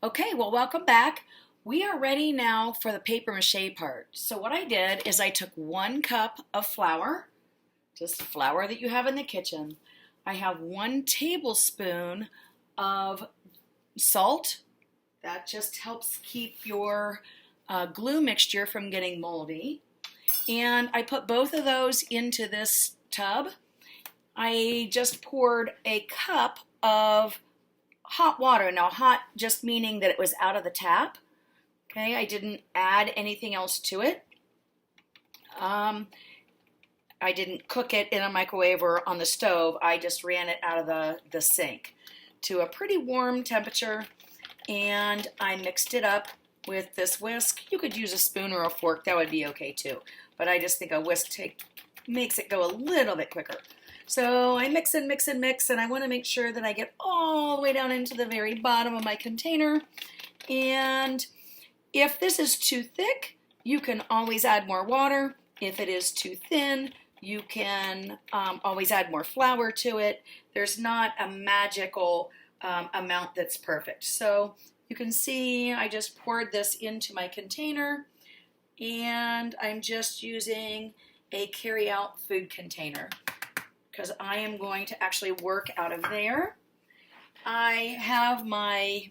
Okay, well, welcome back. We are ready now for the paper mache part. So what I did is I took 1 cup of flour, just flour that you have in the kitchen. I have 1 tablespoon of salt. That just helps keep your glue mixture from getting moldy. And I put both of those into this tub. I just poured a cup of hot water. Now, hot just meaning that it was out of the tap. Okay, I didn't add anything else to it. I didn't cook it in a microwave or on the stove. I just ran it out of the sink to a pretty warm temperature, and I mixed it up with this whisk. You could use a spoon or a fork, that would be okay too. But I just think a whisk makes it go a little bit quicker. So I mix and mix and mix, and I want to make sure that I get all the way down into the very bottom of my container. And if this is too thick, you can always add more water. If it is too thin, you can always add more flour to it. There's not a magical amount that's perfect. So you can see I just poured this into my container, and I'm just using a carry-out food container because I am going to actually work out of there. I have my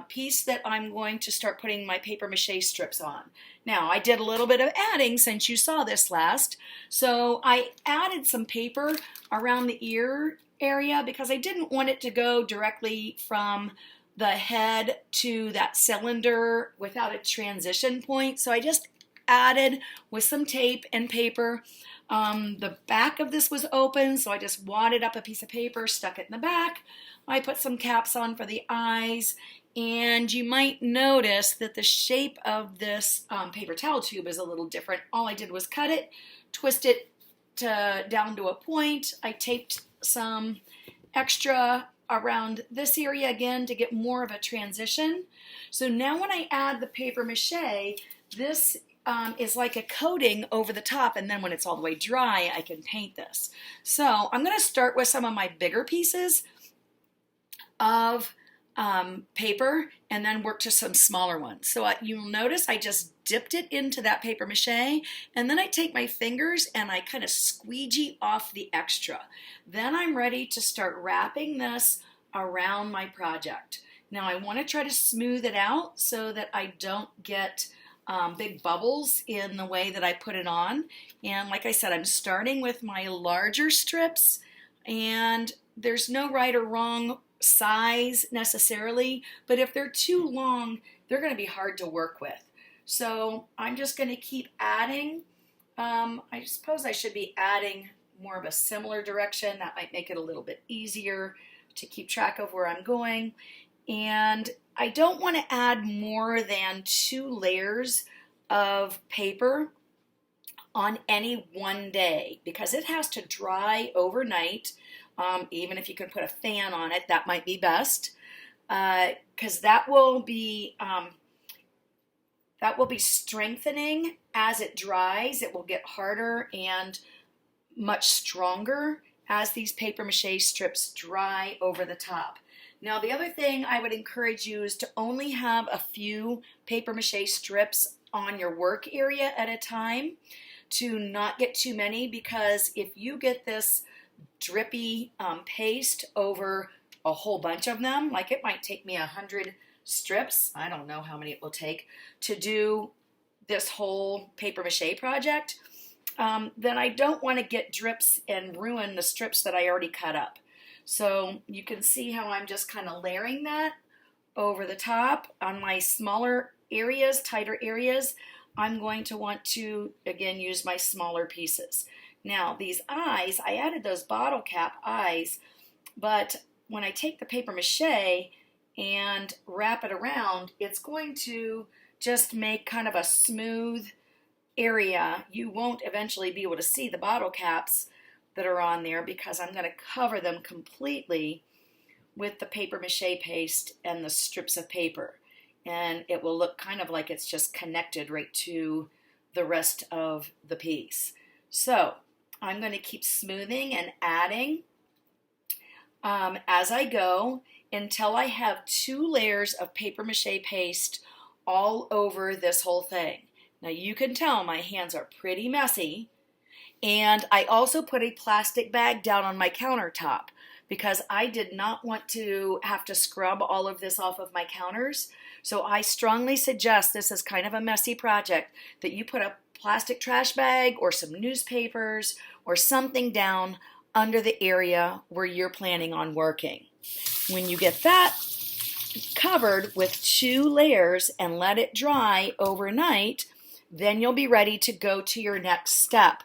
piece that I'm going to start putting my paper mache strips on. Now, I did a little bit of adding since you saw this last. So I added some paper around the ear area because I didn't want it to go directly from the head to that cylinder without a transition point. So I just added with some tape and paper. The back of this was open, so I just wadded up a piece of paper, stuck it in the back. I put some caps on for the eyes, and you might notice that the shape of this paper towel tube is a little different. All I did was cut it, twist it down to a point. I taped some extra around this area again to get more of a transition. So now when I add the paper mache, this is like a coating over the top, and then when it's all the way dry, I can paint this. So I'm going to start with some of my bigger pieces of paper and then work to some smaller ones. So you'll notice I just dipped it into that paper mache, and then I take my fingers and I kind of squeegee off the extra. Then I'm ready to start wrapping this around my project. Now I want to try to smooth it out so that I don't get big bubbles in the way that I put it on. And like I said, I'm starting with my larger strips, and there's no right or wrong size necessarily, but if they're too long, they're going to be hard to work with. So I'm just going to keep adding. I suppose I should be adding more of a similar direction. That might make it a little bit easier to keep track of where I'm going. And I don't want to add more than 2 layers of paper on any one day because it has to dry overnight. Even if you can put a fan on it, that might be best because that will be strengthening as it dries. It will get harder and much stronger as these paper mache strips dry over the top. Now, the other thing I would encourage you is to only have a few paper mache strips on your work area at a time, to not get too many, because if you get this drippy paste over a whole bunch of them, like it might take me 100 strips, I don't know how many it will take to do this whole paper mache project, then I don't want to get drips and ruin the strips that I already cut up. So you can see how I'm just kind of layering that over the top. On my smaller areas, tighter areas, I'm going to want to, again, use my smaller pieces. Now, these eyes, I added those bottle cap eyes, but when I take the paper mache and wrap it around, it's going to just make kind of a smooth area. You won't eventually be able to see the bottle caps that are on there because I'm going to cover them completely with the paper mache paste and the strips of paper, and it will look kind of like it's just connected right to the rest of the piece. So I'm going to keep smoothing and adding as I go, until I have 2 layers of paper mache paste all over this whole thing. Now you can tell my hands are pretty messy, and I also put a plastic bag down on my countertop because I did not want to have to scrub all of this off of my counters. So I strongly suggest, this is kind of a messy project, that you put a plastic trash bag or some newspapers or something down under the area where you're planning on working. When you get that covered with 2 layers and let it dry overnight, then you'll be ready to go to your next step,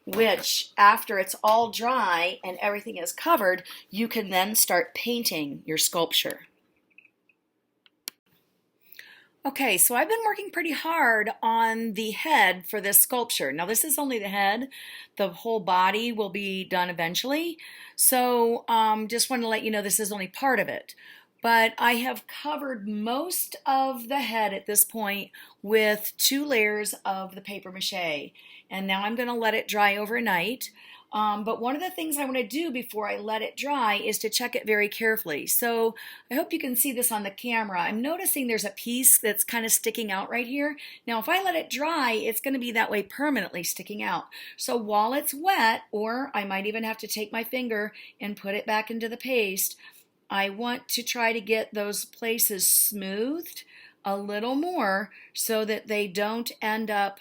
which after it's all dry and everything is covered, you can then start painting your sculpture. Okay, so I've been working pretty hard on the head for this sculpture. Now this is only the head. The whole body will be done eventually. So just want to let you know this is only part of it. But I have covered most of the head at this point with 2 layers of the paper mache. And now I'm going to let it dry overnight. But one of the things I want to do before I let it dry is to check it very carefully. So I hope you can see this on the camera. I'm noticing there's a piece that's kind of sticking out right here. Now if I let it dry, it's going to be that way permanently sticking out. So while it's wet, or I might even have to take my finger and put it back into the paste, I want to try to get those places smoothed a little more so that they don't end up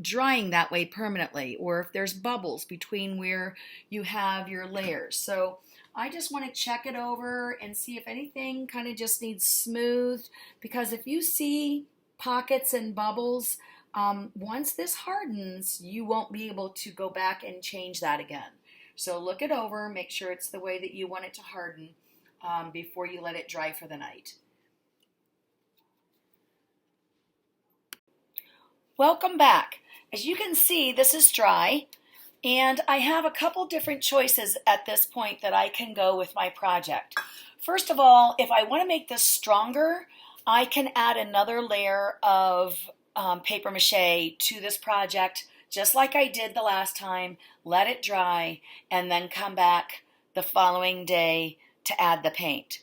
drying that way permanently, or if there's bubbles between where you have your layers. So I just want to check it over and see if anything kind of just needs smoothed, because if you see pockets and bubbles, once this hardens, you won't be able to go back and change that again. So look it over, make sure it's the way that you want it to harden before you let it dry for the night. Welcome back. As you can see, this is dry, and I have a couple different choices at this point that I can go with my project. First of all, if I want to make this stronger, I can add another layer of paper mache to this project, just like I did the last time, let it dry, and then come back the following day to add the paint.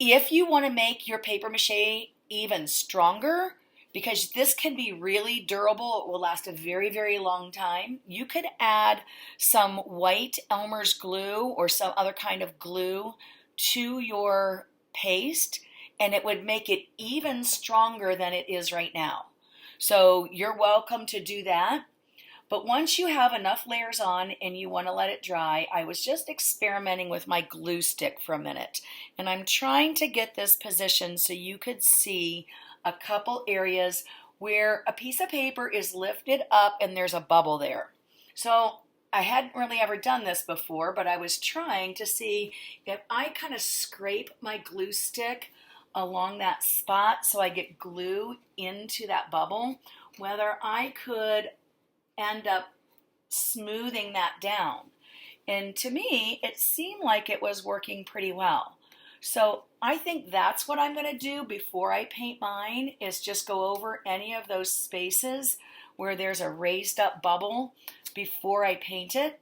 If you want to make your paper mache even stronger, because this can be really durable, it will last a very, very long time, you could add some white Elmer's glue or some other kind of glue to your paste, and it would make it even stronger than it is right now. So you're welcome to do that. But once you have enough layers on and you want to let it dry, I was just experimenting with my glue stick for a minute. And I'm trying to get this positioned so you could see a couple areas where a piece of paper is lifted up and there's a bubble there. So I hadn't really ever done this before, but I was trying to see if I kind of scrape my glue stick along that spot so I get glue into that bubble, whether I could end up smoothing that down. And to me, it seemed like it was working pretty well. So I think that's what I'm going to do before I paint mine, is just go over any of those spaces where there's a raised up bubble before I paint it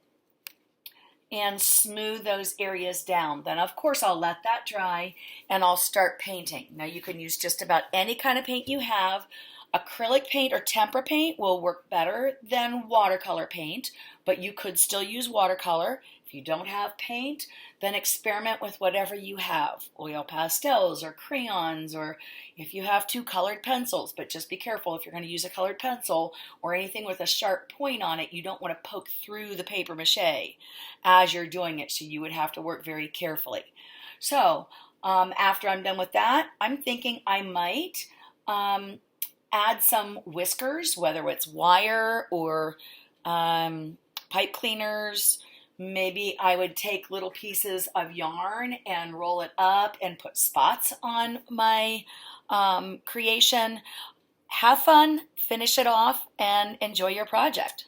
and smooth those areas down. Then of course I'll let that dry and I'll start painting. Now you can use just about any kind of paint you have. Acrylic paint or tempera paint will work better than watercolor paint, but you could still use watercolor. If you don't have paint, then experiment with whatever you have. Oil pastels or crayons, or if you have 2 colored pencils, but just be careful if you're going to use a colored pencil or anything with a sharp point on it, you don't want to poke through the paper mache as you're doing it, so you would have to work very carefully. So after I'm done with that, I'm thinking I might add some whiskers, whether it's wire or pipe cleaners. Maybe I would take little pieces of yarn and roll it up and put spots on my creation. Have fun, finish it off, and enjoy your project.